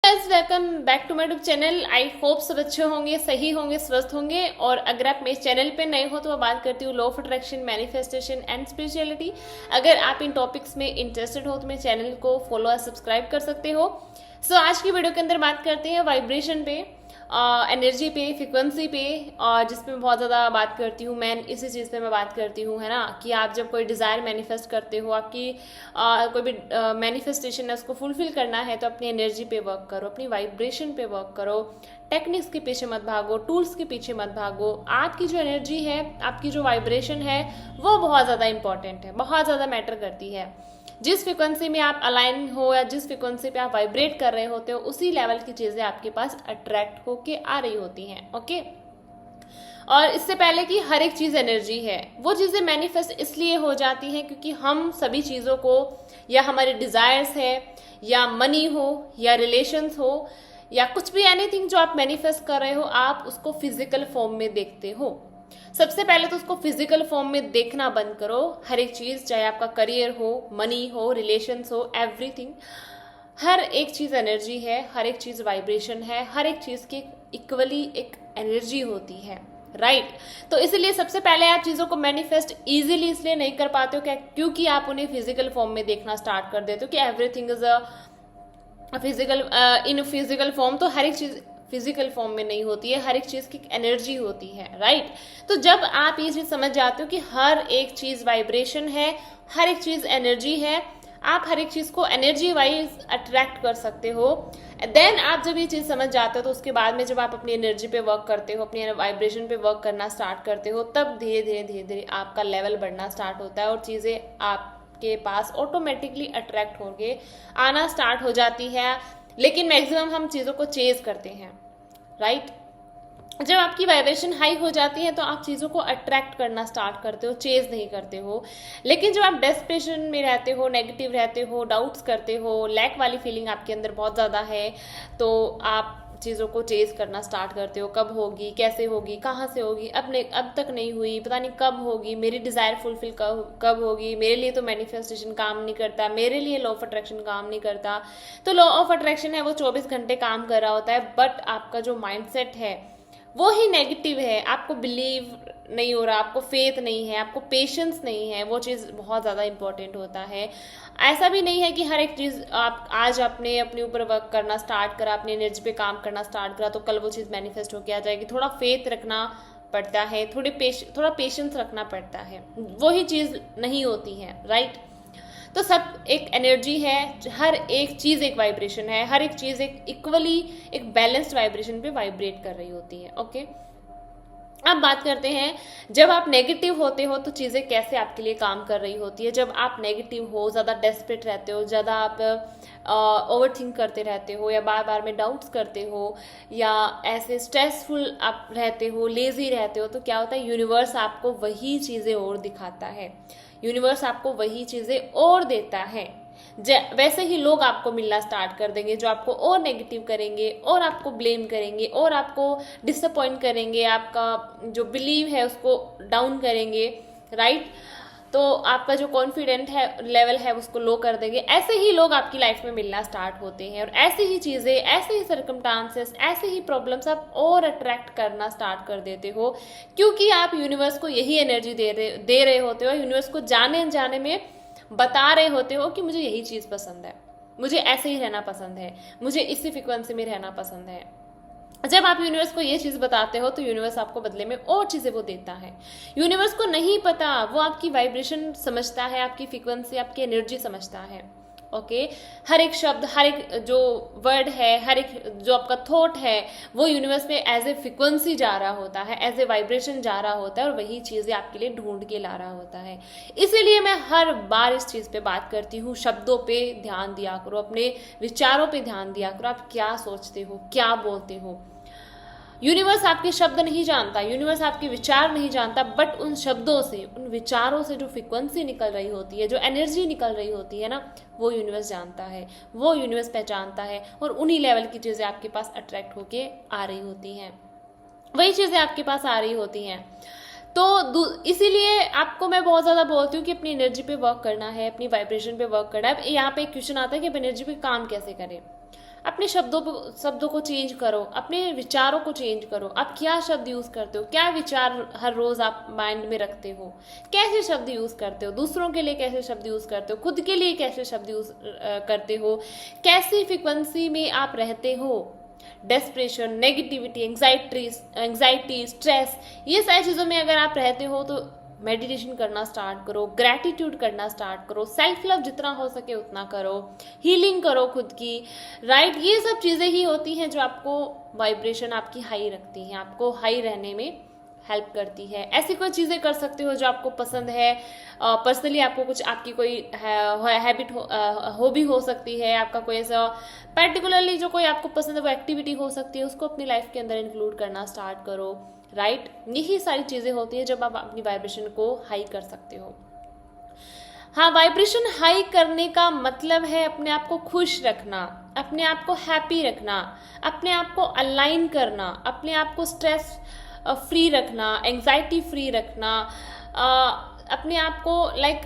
Guys, welcome back to my YouTube channel. I hope सब अच्छे होंगे, सही होंगे, स्वस्थ होंगे। और अगर आप मेरे चैनल पे नए हो तो मैं बात करती हूँ law of attraction, manifestation and spirituality. अगर आप इन टॉपिक्स में इंटरेस्टेड हो तो मेरे चैनल को फॉलो और सब्सक्राइब कर सकते हो। आज की वीडियो के अंदर बात करते हैं वाइब्रेशन पे, एनर्जी पे, फ्रिक्वेंसी पे, और जिसपे मैं बहुत ज़्यादा बात करती हूँ। मैं इसी चीज़ पे मैं बात करती हूँ, है ना, कि आप जब कोई डिज़ायर मैनिफेस्ट करते हो, आपकी कोई भी मैनिफेस्टेशन है उसको फुलफिल करना है, तो अपनी एनर्जी पे वर्क करो, अपनी वाइब्रेशन पे वर्क करो। टेक्निक्स के पीछे मत भागो, टूल्स के पीछे मत भागो। आपकी जो एनर्जी है, आपकी जो वाइब्रेशन है, वो बहुत ज़्यादा इंपॉर्टेंट है, बहुत ज़्यादा मैटर करती है। जिस फ्रिक्वेंसी में आप अलाइन हो या जिस फ्रिक्वेंसी पे आप वाइब्रेट कर रहे होते हो, उसी लेवल की चीजें आपके पास अट्रैक्ट होके आ रही होती हैं। ओके, और इससे पहले कि हर एक चीज एनर्जी है, वो चीजें मैनिफेस्ट इसलिए हो जाती हैं क्योंकि हम सभी चीजों को, या हमारे डिजायर्स है, या मनी हो, या रिलेशंस हो, या कुछ भी एनीथिंग जो आप मैनिफेस्ट कर रहे हो, आप उसको फिजिकल फॉर्म में देखते हो। सबसे पहले तो उसको फिजिकल फॉर्म में देखना बंद करो। हर एक चीज, चाहे आपका करियर हो, मनी हो, रिलेशंस हो, एवरीथिंग, हर एक चीज एनर्जी है, हर एक चीज वाइब्रेशन है, हर एक चीज की इक्वली एक एनर्जी होती है, राइट। तो इसलिए सबसे पहले आप चीजों को मैनिफेस्ट इजीली इसलिए नहीं कर पाते हो क्या, क्योंकि आप उन्हें फिजिकल फॉर्म में देखना स्टार्ट कर देते हो कि everything is a physical, in physical form. तो हर एक चीज फिजिकल फॉर्म में नहीं होती है, हर एक चीज की एनर्जी होती है, राइट। तो जब आप ये चीज समझ जाते हो कि हर एक चीज वाइब्रेशन है, हर एक चीज एनर्जी है, आप हर एक चीज को एनर्जी वाइज अट्रैक्ट कर सकते हो। देन आप जब ये चीज समझ जाते हो, तो उसके बाद में जब आप अपनी एनर्जी पे वर्क करते हो, अपनी वाइब्रेशन पे वर्क करना स्टार्ट करते हो, तब धीरे धीरे धीरे धीरे आपका लेवल बढ़ना स्टार्ट होता है और चीजें आपके पास ऑटोमेटिकली अट्रैक्ट होके आना स्टार्ट हो जाती है। लेकिन मैक्सिमम हम चीजों को चेज करते हैं, राइट। जब आपकी वाइब्रेशन हाई हो जाती है तो आप चीज़ों को अट्रैक्ट करना स्टार्ट करते हो, चेज नहीं करते हो। लेकिन जब आप डेस्परेशन में रहते हो, नेगेटिव रहते हो, डाउट्स करते हो, लैक वाली फीलिंग आपके अंदर बहुत ज़्यादा है, तो आप चीज़ों को चेज करना स्टार्ट करते हो। कब होगी, कैसे होगी, कहाँ से होगी, अब तक नहीं हुई, पता नहीं कब होगी, मेरी डिज़ायर फुलफिल कब होगी, मेरे लिए तो मैनिफेस्टेशन काम नहीं करता, मेरे लिए लॉ ऑफ अट्रैक्शन काम नहीं करता। तो लॉ ऑफ अट्रैक्शन है वो 24 घंटे काम कर रहा होता है, बट आपका जो माइंडसेट है वो ही नेगेटिव है। आपको बिलीव नहीं हो रहा, आपको फेथ नहीं है, आपको पेशेंस नहीं है। वो चीज़ बहुत ज़्यादा इंपॉर्टेंट होता है। ऐसा भी नहीं है कि हर एक चीज़ आप आज आपने अपने ऊपर वर्क करना स्टार्ट करा, अपनी एनर्जी पे काम करना स्टार्ट करा तो कल वो चीज़ मैनिफेस्ट होके आ जाएगी। थोड़ा फेथ रखना पड़ता है, थोड़ा पेशेंस रखना पड़ता है, वही चीज़ नहीं होती है, राइट। तो सब एक एनर्जी है, हर एक चीज एक वाइब्रेशन है, हर एक चीज एक इक्वली एक बैलेंस्ड वाइब्रेशन पे वाइब्रेट कर रही होती है। ओके, अब बात करते हैं जब आप नेगेटिव होते हो तो चीज़ें कैसे आपके लिए काम कर रही होती है। जब आप नेगेटिव हो, ज़्यादा डेस्परेट रहते हो, ज़्यादा आप ओवर थिंक करते रहते हो, या बार बार में डाउट्स करते हो, या ऐसे स्ट्रेसफुल आप रहते हो, लेजी रहते हो, तो क्या होता है, यूनिवर्स आपको वही चीज़ें और दिखाता है, यूनिवर्स आपको वही चीज़ें और देता है। वैसे ही लोग आपको मिलना स्टार्ट कर देंगे जो आपको और नेगेटिव करेंगे, और आपको ब्लेम करेंगे, और आपको डिसअपॉइंट करेंगे, आपका जो बिलीव है उसको डाउन करेंगे, राइट। तो आपका जो कॉन्फिडेंट है लेवल है उसको लो कर देंगे। ऐसे ही लोग आपकी लाइफ में मिलना स्टार्ट होते हैं, और ऐसी ही चीज़ें, ऐसे ही सर्कमस्टांसेस, ऐसे ही प्रॉब्लम्स आप और अट्रैक्ट करना स्टार्ट कर देते हो, क्योंकि आप यूनिवर्स को यही एनर्जी दे रहे होते हो। यूनिवर्स को जाने अनजाने में बता रहे होते हो कि मुझे यही चीज़ पसंद है, मुझे ऐसे ही रहना पसंद है, मुझे इसी फ्रिक्वेंसी में रहना पसंद है। जब आप यूनिवर्स को ये चीज बताते हो तो यूनिवर्स आपको बदले में और चीजें वो देता है। यूनिवर्स को नहीं पता, वो आपकी वाइब्रेशन समझता है, आपकी फ्रीक्वेंसी, आपकी एनर्जी समझता है। ओके, हर एक शब्द, हर एक जो वर्ड है, हर एक जो आपका थॉट है, वो यूनिवर्स में एज ए फ्रिक्वेंसी जा रहा होता है, एज ए वाइब्रेशन जा रहा होता है, और वही चीजें आपके लिए ढूंढ के ला रहा होता है। इसीलिए मैं हर बार इस चीज पे बात करती हूँ, शब्दों पे ध्यान दिया करो, अपने विचारों पे ध्यान दिया करो, आप क्या सोचते हो, क्या बोलते हो। यूनिवर्स आपके शब्द नहीं जानता, यूनिवर्स आपके विचार नहीं जानता, बट उन शब्दों से, उन विचारों से जो फ्रिक्वेंसी निकल रही होती है, जो एनर्जी निकल रही होती है ना, वो यूनिवर्स जानता है, वो यूनिवर्स पहचानता है, और उन्हीं लेवल की चीज़ें आपके पास अट्रैक्ट होके आ रही होती हैं, वही चीज़ें आपके पास आ रही होती हैं। तो इसीलिए आपको मैं बहुत ज़्यादा बोलती हूँ कि अपनी एनर्जी पे वर्क करना है, अपनी वाइब्रेशन पे वर्क करना है। अब यहाँ पे एक क्वेश्चन आता है कि अब एनर्जी पे काम कैसे करें। अपने शब्दों को चेंज करो, अपने विचारों को चेंज करो। आप क्या शब्द यूज करते हो, क्या विचार हर रोज आप माइंड में रखते हो, कैसे शब्द यूज करते हो, दूसरों के लिए कैसे शब्द यूज करते हो, खुद के लिए कैसे शब्द यूज करते हो, कैसी फ्रिक्वेंसी में आप रहते हो। डेस्परेशन, नेगेटिविटी, एंग्जाइटी, स्ट्रेस, ये सारी चीजों में अगर आप रहते हो तो मेडिटेशन करना स्टार्ट करो, ग्रैटिट्यूड करना स्टार्ट करो, सेल्फ लव जितना हो सके उतना करो, हीलिंग करो खुद की, राइट। ये सब चीजें ही होती हैं जो आपको वाइब्रेशन आपकी हाई रखती हैं, आपको हाई रहने में हेल्प करती है। ऐसी कोई चीजें कर सकते हो जो आपको पसंद है, पर्सनली आपको कुछ, आपकी कोई हैबिट हॉबी हो सकती है, आपका कोई ऐसा पर्टिकुलरली जो कोई आपको पसंद है वो एक्टिविटी हो सकती है, उसको अपनी लाइफ के अंदर इंक्लूड करना स्टार्ट करो, राइट। यही सारी चीजें होती हैं जब आप अपनी वाइब्रेशन को हाई कर सकते हो। हाँ, वाइब्रेशन हाई करने का मतलब है अपने आप को खुश रखना, अपने आप को हैप्पी रखना, अपने आप को अलाइन करना, अपने आप को स्ट्रेस फ्री रखना, एंग्जाइटी फ्री रखना, अपने आप को लाइक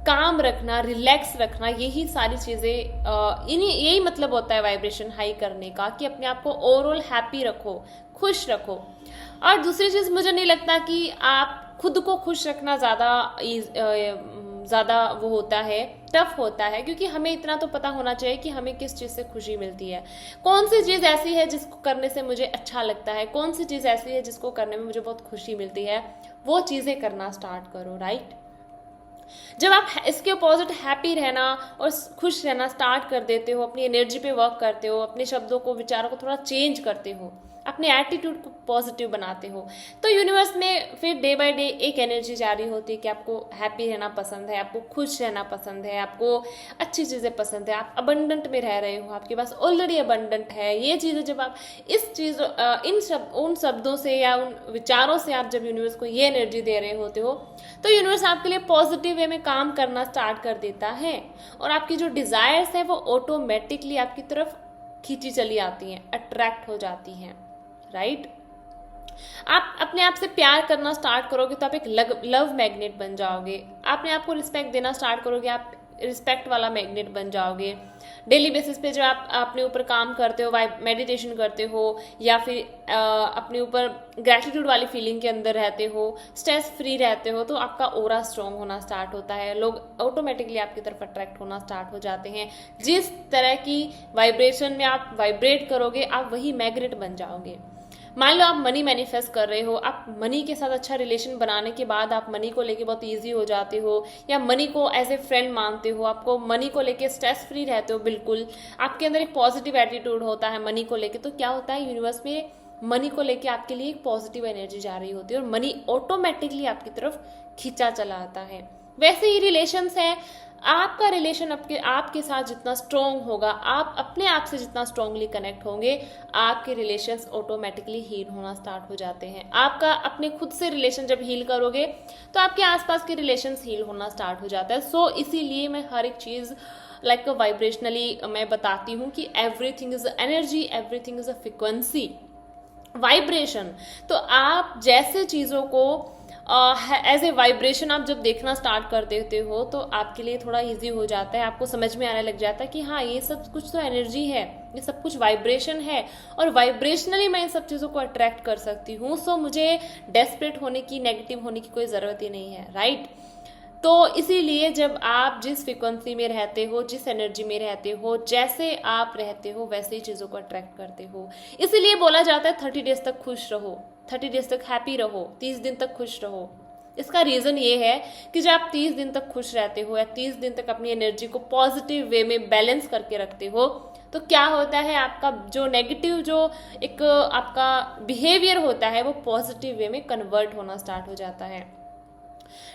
काम रखना, रिलैक्स रखना। यही सारी चीज़ें यही मतलब होता है वाइब्रेशन हाई करने का, कि अपने आप को ओवरऑल हैप्पी रखो, खुश रखो। और दूसरी चीज़, मुझे नहीं लगता कि आप खुद को खुश रखना ज़्यादा वो होता है, टफ होता है, क्योंकि हमें इतना तो पता होना चाहिए कि हमें किस चीज़ से खुशी मिलती है, कौन सी चीज़ ऐसी है जिसको करने से मुझे अच्छा लगता है, कौन सी चीज़ ऐसी है जिसको करने में मुझे बहुत खुशी मिलती है, वो चीज़ें करना स्टार्ट करो, राइट। जब आप इसके अपोजिट हैप्पी रहना और खुश रहना स्टार्ट कर देते हो, अपनी एनर्जी पे वर्क करते हो, अपने शब्दों को, विचारों को थोड़ा चेंज करते हो, अपने एटीट्यूड को पॉजिटिव बनाते हो, तो यूनिवर्स में फिर डे बाय डे एक एनर्जी जारी होती है कि आपको हैप्पी रहना पसंद है, आपको खुश रहना पसंद है, आपको अच्छी चीज़ें पसंद है, आप अबंडेंट में रह रहे हो, आपके पास ऑलरेडी अबंडेंट है। ये चीज़ें जब आप उन शब्दों से या उन विचारों से आप जब यूनिवर्स को ये एनर्जी दे रहे होते हो, तो यूनिवर्स आपके लिए पॉजिटिव वे में काम करना स्टार्ट कर देता है, और आपकी जो डिजायर्स है वो ऑटोमेटिकली आपकी तरफ खींची चली आती हैं, अट्रैक्ट हो जाती हैं, राइट। आप अपने आप से प्यार करना स्टार्ट करोगे तो आप एक लव मैग्नेट बन जाओगे। अपने आप को रिस्पेक्ट देना स्टार्ट करोगे, आप रिस्पेक्ट वाला मैग्नेट बन जाओगे। डेली बेसिस पे जो आप अपने ऊपर काम करते हो, मेडिटेशन करते हो, या फिर अपने ऊपर ग्रैटिट्यूड वाली फीलिंग के अंदर रहते हो, स्ट्रेस फ्री रहते हो, तो आपका ऑरा स्ट्रॉन्ग होना स्टार्ट होता है, लोग ऑटोमेटिकली आपकी तरफ अट्रैक्ट होना स्टार्ट हो जाते हैं। जिस तरह की वाइब्रेशन में आप वाइब्रेट करोगे, आप वही मैग्नेट बन जाओगे। मान लो आप मनी मैनिफेस्ट कर रहे हो, आप मनी के साथ अच्छा रिलेशन बनाने के बाद आप मनी को लेके बहुत इजी हो जाते हो, या मनी को एज ए फ्रेंड मानते हो, आपको मनी को लेके स्ट्रेस फ्री रहते हो, बिल्कुल आपके अंदर एक पॉजिटिव एटीट्यूड होता है मनी को लेके, तो क्या होता है, यूनिवर्स में मनी को लेके आपके लिए एक पॉजिटिव एनर्जी जा रही होती है, और मनी ऑटोमेटिकली आपकी तरफ खींचा चला आता है। वैसे ही रिलेशंस है, आपका रिलेशन आपके साथ जितना स्ट्रॉन्ग होगा, आप अपने आप से जितना स्ट्रॉन्गली कनेक्ट होंगे, आपके रिलेशंस ऑटोमेटिकली हील होना स्टार्ट हो जाते हैं। आपका अपने खुद से रिलेशन जब हील करोगे तो आपके आसपास के रिलेशंस हील होना स्टार्ट हो जाता है। सो इसीलिए मैं हर एक चीज़ लाइक वाइब्रेशनली मैं बताती हूँ कि everything is energy, everything is a frequency, vibration. तो आप जैसे चीज़ों को एज ए वाइब्रेशन आप जब देखना स्टार्ट कर देते हो तो आपके लिए थोड़ा इजी हो जाता है, आपको समझ में आने लग जाता है कि हाँ, ये सब कुछ तो एनर्जी है, ये सब कुछ वाइब्रेशन है, और वाइब्रेशनली मैं इन सब चीज़ों को अट्रैक्ट कर सकती हूँ। सो मुझे डेस्परेट होने की, नेगेटिव होने की कोई ज़रूरत ही नहीं है, राइट। तो इसीलिए जब आप जिस फ्रिक्वेंसी में रहते हो, जिस एनर्जी में रहते हो, जैसे आप रहते हो, वैसे ही चीज़ों को अट्रैक्ट करते हो। इसीलिए बोला जाता है 30 डेज तक खुश रहो, 30 डेज तक हैप्पी रहो, 30 दिन तक खुश रहो। इसका रीज़न ये है कि जब आप 30 दिन तक खुश रहते हो, या 30 दिन तक अपनी एनर्जी को पॉजिटिव वे में बैलेंस करके रखते हो, तो क्या होता है, आपका जो नेगेटिव जो एक आपका बिहेवियर होता है वो पॉजिटिव वे में कन्वर्ट होना स्टार्ट हो जाता है।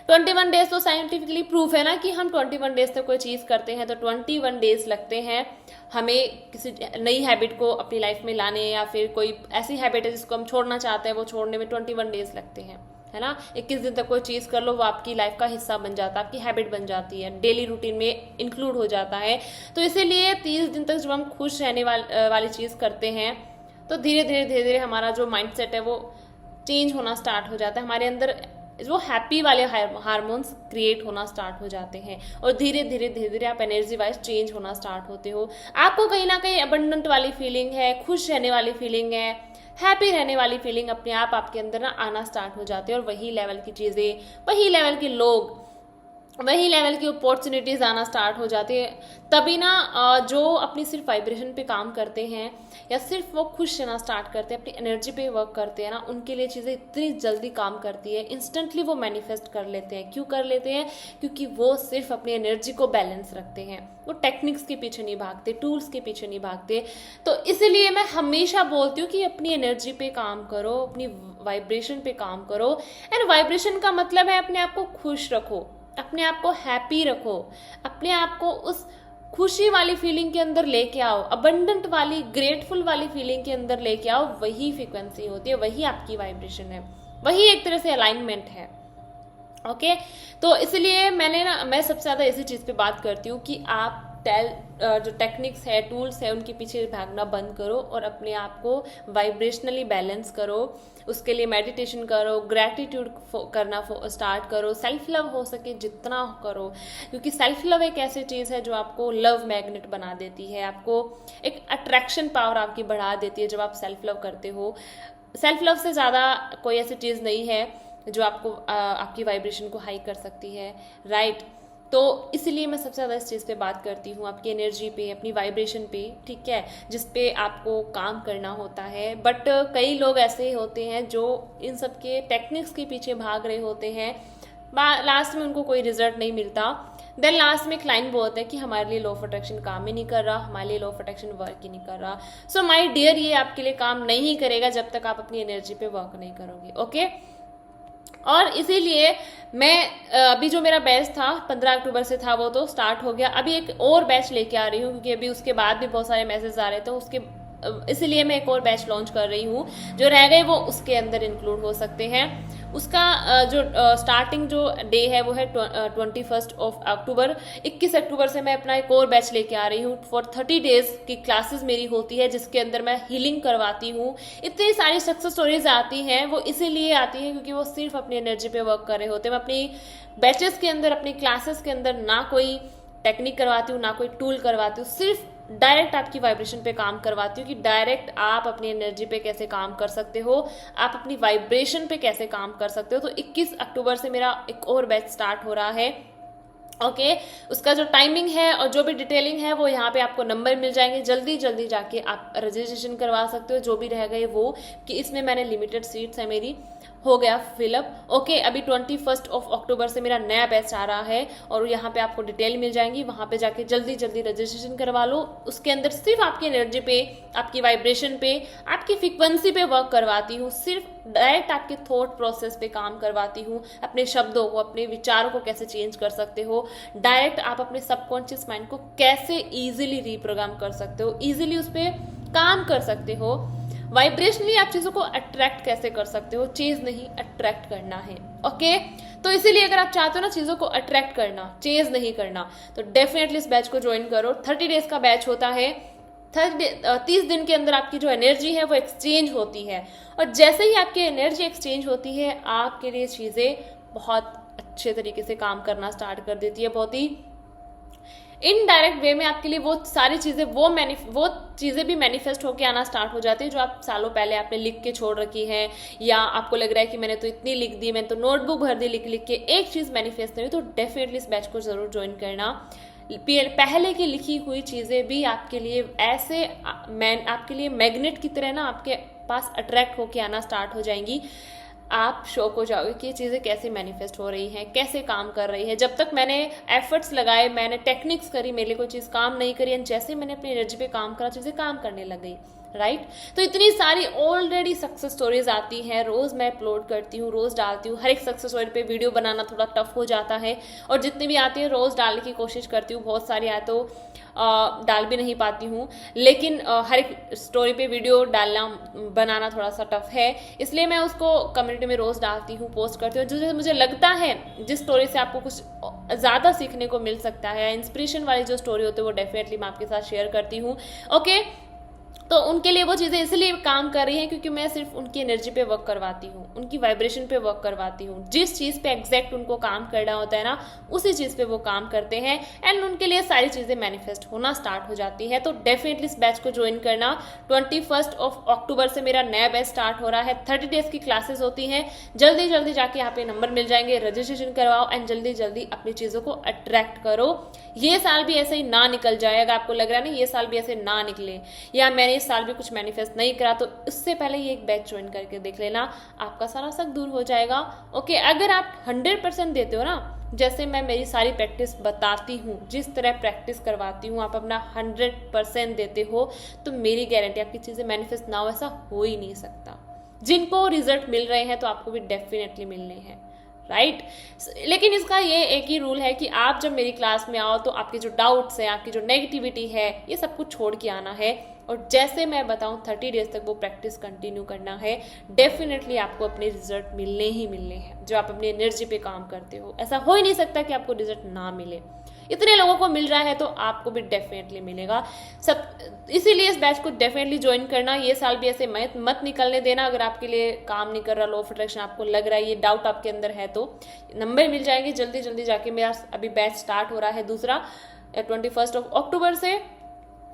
21 डेज तो साइंटिफिकली प्रूफ है ना कि हम 21 डेज तक कोई चीज़ करते हैं तो 21 डेज लगते हैं हमें किसी नई हैबिट को अपनी लाइफ में लाने, या फिर कोई ऐसी हैबिट है जिसको हम छोड़ना चाहते हैं, वो छोड़ने में 21 डेज लगते हैं, है ना। 21 दिन तक कोई चीज़ कर लो, वो आपकी लाइफ का हिस्सा बन जाता है, आपकी हैबिट बन जाती है, डेली रूटीन में इंक्लूड हो जाता है। तो इसीलिए 30 दिन तक जब हम खुश रहने वाली चीज़ करते हैं तो धीरे धीरे हमारा जो माइंडसेट है वो चेंज होना स्टार्ट हो जाता है, हमारे अंदर वो हैप्पी वाले हार्मोन्स क्रिएट होना स्टार्ट हो जाते हैं और धीरे धीरे आप एनर्जी वाइज चेंज होना स्टार्ट होते हो। आपको कहीं ना कहीं अबंडेंट वाली फीलिंग है, खुश रहने वाली फीलिंग है, हैप्पी रहने वाली फीलिंग अपने आप आपके अंदर ना आना स्टार्ट हो जाती है। और वही लेवल की चीज़ें, वही लेवल के लोग, वही लेवल की अपॉर्चुनिटीज आना स्टार्ट हो जाती है। तभी ना जो अपनी सिर्फ वाइब्रेशन पे काम करते हैं या सिर्फ वो खुश रहना स्टार्ट करते हैं, अपनी एनर्जी पे वर्क करते हैं ना, उनके लिए चीज़ें इतनी जल्दी काम करती है, इंस्टेंटली वो मैनिफेस्ट कर लेते हैं। क्यों कर लेते हैं? क्योंकि वो सिर्फ अपनी एनर्जी को बैलेंस रखते हैं, वो टेक्निक्स के पीछे नहीं भागते, टूल्स के पीछे नहीं भागते। तो इसलिए मैं हमेशा बोलती हूँ कि अपनी एनर्जी पे काम करो, अपनी वाइब्रेशन पे काम करो। एंड वाइब्रेशन का मतलब है अपने आप को खुश रखो, अपने आप को हैप्पी रखो, अपने आप को उस खुशी वाली फीलिंग के अंदर लेके आओ, अबंडेंट वाली, ग्रेटफुल वाली फीलिंग के अंदर लेके आओ। वही फ्रीक्वेंसी होती है, वही आपकी वाइब्रेशन है, वही एक तरह से अलाइनमेंट है। ओके, तो इसलिए मैं सबसे ज़्यादा इसी चीज़ पे बात करती हूँ कि आप जो टेक्निक्स है, टूल्स है, उनके पीछे भागना बंद करो और अपने आप को वाइब्रेशनली बैलेंस करो। उसके लिए मेडिटेशन करो, ग्रैटिट्यूड करना स्टार्ट करो, सेल्फ लव हो सके जितना करो, क्योंकि सेल्फ लव एक ऐसी चीज़ है जो आपको लव मैग्नेट बना देती है, आपको एक अट्रैक्शन पावर आपकी बढ़ा देती है जब आप सेल्फ लव करते हो। सेल्फ लव से ज़्यादा कोई ऐसी चीज़ नहीं है जो आपको आपकी वाइब्रेशन को हाई कर सकती है, राइट। तो इसलिए मैं सबसे ज़्यादा इस चीज़ पे बात करती हूँ, आपकी एनर्जी पे, अपनी वाइब्रेशन पे, ठीक है, जिस पे आपको काम करना होता है। बट कई लोग ऐसे होते हैं जो इन सब के टेक्निक्स के पीछे भाग रहे होते हैं, लास्ट में उनको कोई रिजल्ट नहीं मिलता। देन लास्ट में क्लाइंट बोलते हैं कि हमारे लिए लॉ ऑफ अट्रैक्शन काम ही नहीं कर रहा, हमारे लिए लॉ ऑफ अट्रैक्शन वर्क ही नहीं कर रहा। सो माय डियर, ये आपके लिए काम नहीं करेगा जब तक आप अपनी एनर्जी पे वर्क नहीं करोगे। ओके, और इसीलिए मैं अभी जो मेरा बैच था 15 अक्टूबर से था, वो तो स्टार्ट हो गया। अभी एक और बैच लेके आ रही हूँ क्योंकि अभी उसके बाद भी बहुत सारे मैसेज आ रहे थे, उसके इसीलिए मैं एक और बैच लॉन्च कर रही हूँ। जो रह गए वो उसके अंदर इंक्लूड हो सकते हैं। उसका जो स्टार्टिंग जो डे है वो है 21 अक्टूबर। 21 अक्टूबर से मैं अपना एक और बैच लेके आ रही हूँ। फॉर 30 डेज की क्लासेस मेरी होती है, जिसके अंदर मैं हीलिंग करवाती हूँ। इतनी सारी सक्सेस स्टोरीज आती हैं, वो इसीलिए आती हैं क्योंकि वो सिर्फ अपनी एनर्जी पे वर्क कर रहे होते हैं। मैं अपनी बैचेस के अंदर, अपनी क्लासेस के अंदर ना कोई टेक्निक करवाती हूँ, ना कोई टूल करवाती हूँ, सिर्फ डायरेक्ट आपकी वाइब्रेशन पे काम करवाती हूँ कि डायरेक्ट आप अपनी एनर्जी पे कैसे काम कर सकते हो, आप अपनी वाइब्रेशन पे कैसे काम कर सकते हो। तो 21 अक्टूबर से मेरा एक और बैच स्टार्ट हो रहा है। ओके, उसका जो टाइमिंग है और जो भी डिटेलिंग है वो यहाँ पे आपको नंबर मिल जाएंगे। जल्दी जल्दी जाके आप रजिस्ट्रेशन करवा सकते हो, जो भी रह गए वो, कि इसमें मैंने लिमिटेड सीट्स है, मेरी हो गया फिलअप। ओके, अभी 21 अक्टूबर से मेरा नया बैच आ रहा है और यहाँ पे आपको डिटेल मिल जाएंगी। वहाँ पे जाके जल्दी जल्दी रजिस्ट्रेशन करवा लो। उसके अंदर सिर्फ आपकी एनर्जी पे, आपकी वाइब्रेशन पे, आपकी फ्रीक्वेंसी पे वर्क करवाती हूँ। सिर्फ डायरेक्ट आपके थॉट प्रोसेस पे काम करवाती हूँ। अपने शब्दों को, अपने विचारों को कैसे चेंज कर सकते हो, डायरेक्ट आप अपने सबकॉन्शियस माइंड को कैसे इजीली रीप्रोग्राम कर सकते हो, इजीली उस पर काम कर सकते हो। वाइब्रेशनली आप चीज़ों को अट्रैक्ट कैसे कर सकते हो, चीज़ नहीं अट्रैक्ट करना है। ओके, तो इसीलिए अगर आप चाहते हो ना चीज़ों को अट्रैक्ट करना, चेज नहीं करना, तो डेफिनेटली इस बैच को ज्वाइन करो। 30 डेज का बैच होता है। 30 दिन के अंदर आपकी जो एनर्जी है वो एक्सचेंज होती है, और जैसे ही आपकी एनर्जी एक्सचेंज होती है आपके लिए चीज़ें बहुत अच्छे तरीके से काम करना स्टार्ट कर देती है। बहुत ही इनडायरेक्ट वे में आपके लिए वो सारी चीज़ें, वो चीज़ें भी मैनिफेस्ट होके आना स्टार्ट हो जाती है जो आप सालों पहले आपने लिख के छोड़ रखी है, या आपको लग रहा है कि मैंने तो इतनी लिख दी, मैंने तो नोटबुक भर दी लिख लिख के, एक चीज़ मैनिफेस्ट नहीं हुई। तो डेफिनेटली इस बैच को ज़रूर ज्वाइन करना। पहले की लिखी हुई चीज़ें भी आपके लिए ऐसे आपके लिए मैग्नेट की तरह ना आपके पास अट्रैक्ट होके आना स्टार्ट हो जाएंगी। आप शौक हो जाओगे कि ये चीज़ें कैसे मैनिफेस्ट हो रही हैं, कैसे काम कर रही है। जब तक मैंने एफर्ट्स लगाए, मैंने टेक्निक्स करी, मेरे लिए कोई चीज़ काम नहीं करी, एंड जैसे मैंने अपनी एनर्जी पे काम करा चीज़ें काम करने लग गई, राइट। तो इतनी सारी ऑलरेडी सक्सेस स्टोरीज आती हैं, रोज़ मैं अपलोड करती हूँ, रोज़ डालती हूँ। हर एक सक्सेस स्टोरी पे वीडियो बनाना थोड़ा टफ हो जाता है, और जितनी भी आती है रोज़ डालने की कोशिश करती हूँ। बहुत सारी आए तो डाल भी नहीं पाती हूँ, लेकिन हर एक स्टोरी पे वीडियो बनाना थोड़ा सा टफ है, इसलिए मैं उसको कम्युनिटी में रोज़ डालती हूँ, पोस्ट करती हूँ। जो मुझे लगता है जिस स्टोरी से आपको कुछ ज़्यादा सीखने को मिल सकता है, इंस्पिरेशन वाली जो स्टोरी होती है वो डेफिनेटली मैं आपके साथ शेयर करती हूँ। ओके, तो उनके लिए वो चीज़ें इसलिए काम कर रही हैं क्योंकि मैं सिर्फ उनकी एनर्जी पे वर्क करवाती हूँ, उनकी वाइब्रेशन पे वर्क करवाती हूँ। जिस चीज़ पे एग्जैक्ट उनको काम करना होता है ना, उसी चीज़ पे वो काम करते हैं एंड उनके लिए सारी चीज़ें मैनिफेस्ट होना स्टार्ट हो जाती है। तो डेफिनेटली इस बैच को ज्वाइन करना। 21 अक्टूबर से मेरा नया बैच स्टार्ट हो रहा है। 30 डेज की क्लासेस होती हैं। जल्दी जल्दी जाके यहाँ पे नंबर मिल जाएंगे, रजिस्ट्रेशन करवाओ एंड जल्दी जल्दी अपनी चीज़ों को अट्रैक्ट करो। ये साल भी ऐसे ही ना निकल जाए, अगर आपको लग रहा है ना ये साल भी ऐसे ना निकले या मैंने इस साल भी कुछ मैनिफेस्ट नहीं करा, तो इससे पहले ये एक बैच ज्वाइन करके देख लेना, आपका सारा शक दूर हो जाएगा। ओके, अगर आप 100% देते हो ना, जैसे मैं मेरी सारी प्रैक्टिस बताती हूँ, जिस तरह प्रैक्टिस करवाती हूँ, आप अपना 100% देते हो, तो मेरी गारंटी आपकी चीज़ें मैनिफेस्ट ना हो ऐसा हो ही नहीं सकता। जिनको रिजल्ट मिल रहे हैं तो आपको भी डेफिनेटली मिलने हैं, राइट। लेकिन इसका ये एक ही रूल है कि आप जब मेरी क्लास में आओ तो आपके जो डाउट्स हैं, आपकी जो नेगेटिविटी है, ये सब कुछ छोड़ के आना है और जैसे मैं बताऊं 30 डेज तक वो प्रैक्टिस कंटिन्यू करना है। डेफिनेटली आपको अपने रिजल्ट मिलने ही मिलने हैं जो आप अपनी एनर्जी पे काम करते हो। ऐसा हो ही नहीं सकता कि आपको रिजल्ट ना मिले। इतने लोगों को मिल रहा है तो आपको भी डेफिनेटली मिलेगा सब। इसीलिए इस बैच को डेफिनेटली ज्वाइन करना। ये साल भी ऐसे मत निकलने देना। अगर आपके लिए काम नहीं कर रहा, लॉ ऑफ अट्रैक्शन आपको लग रहा है, ये डाउट आपके अंदर है, तो नंबर मिल जाएंगे। जल्दी जल्दी जाके मेरा अभी बैच स्टार्ट हो रहा है दूसरा 21 अक्टूबर से,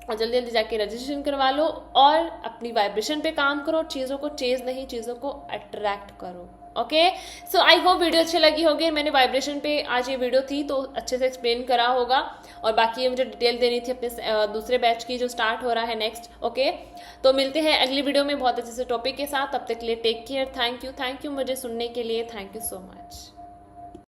और जल्दी जल्दी जाके रजिस्ट्रेशन करवा लो और अपनी वाइब्रेशन पे काम करो। चीज़ों को चेज नहीं, चीज़ों को अट्रैक्ट करो। Okay, so I hope video अच्छी लगी होगी। मैंने वाइब्रेशन पे आज ये वीडियो थी तो अच्छे से एक्सप्लेन करा होगा, और बाकी मुझे डिटेल देनी थी अपने दूसरे बैच की जो स्टार्ट हो रहा है नेक्स्ट। ओके, तो मिलते हैं अगली वीडियो में बहुत अच्छे से टॉपिक के साथ। तब तक के लिए टेक केयर। थैंक यू मुझे सुनने के लिए। Thank you so much.